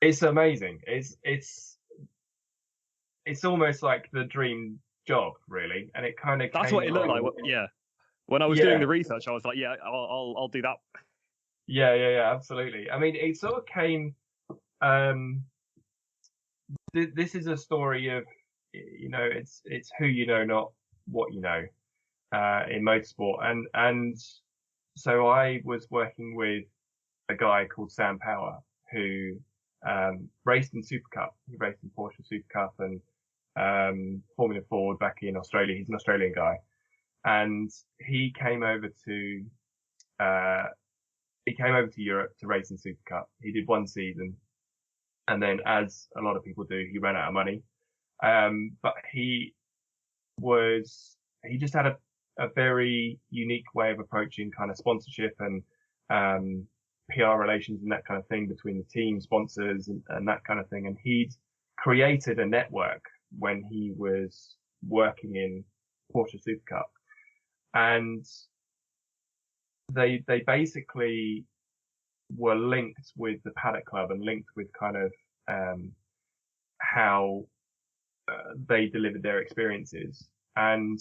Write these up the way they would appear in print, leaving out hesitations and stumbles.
It's amazing. It's almost like the dream job, really, and it kind of That's what it looked like. Yeah. When I was doing the research, I was like, yeah, I'll do that. Yeah, absolutely. I mean, it sort of came. This is a story of, it's who you know, not what you know, in motorsport, and so I was working with a guy called Sam Power who raced in Super Cup. He raced in Porsche Super Cup and Formula Ford back in Australia. He's an Australian guy, and he came over to Europe to race in Super Cup. He did one season, and then, as a lot of people do, he ran out of money. But he just had a very unique way of approaching kind of sponsorship and PR relations and that kind of thing between the team sponsors and that kind of thing. And he'd created a network when he was working in Porsche Super Cup, and they basically were linked with the Paddock Club and linked with kind of how they delivered their experiences. And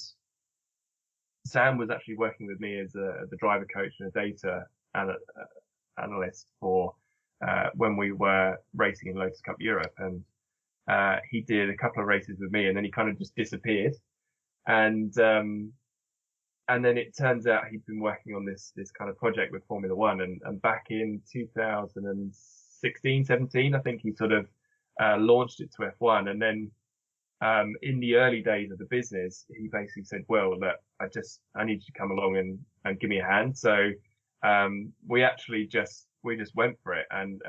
Sam was actually working with me as a driver coach and a data analyst for when we were racing in Lotus Cup Europe. And he did a couple of races with me, and then he kind of just disappeared. And then it turns out he'd been working on this kind of project with Formula One, and back in 2016, 17, I think he sort of launched it to F1. And then in the early days of the business, he basically said, well, look, I need you to come along and give me a hand. So we just went for it, and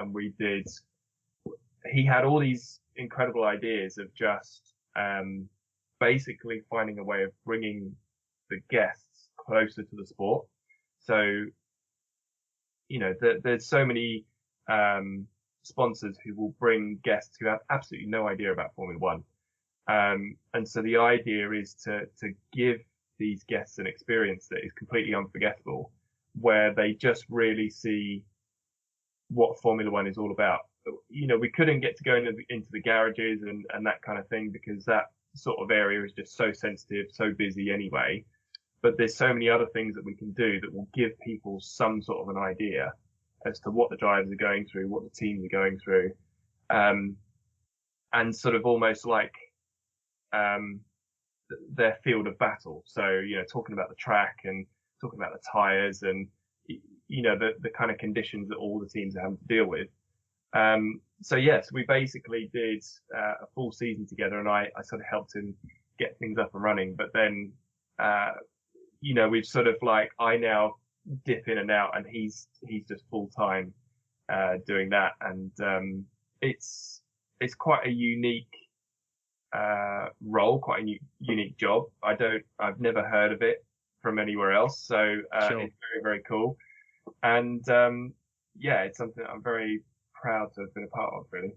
he had all these incredible ideas of just basically finding a way of bringing the guests closer to the sport. So, there's so many sponsors who will bring guests who have absolutely no idea about Formula One. And so the idea is to give these guests an experience that is completely unforgettable, where they just really see what Formula One is all about. We couldn't get to go into the garages and that kind of thing, because that sort of area is just so sensitive, so busy anyway. But there's so many other things that we can do that will give people some sort of an idea as to what the drivers are going through, what the teams are going through, and sort of almost like their field of battle. So, talking about the track and talking about the tires and, the kind of conditions that all the teams are having to deal with. So yes, we basically did a full season together, and I sort of helped him get things up and running. But then, we've sort of like, I now dip in and out, and he's just full time doing that. And it's quite a unique role, quite a unique job. I've never heard of it from anywhere else. So Sure. It's very, very cool. And it's something that I'm very proud to have been a part of, really.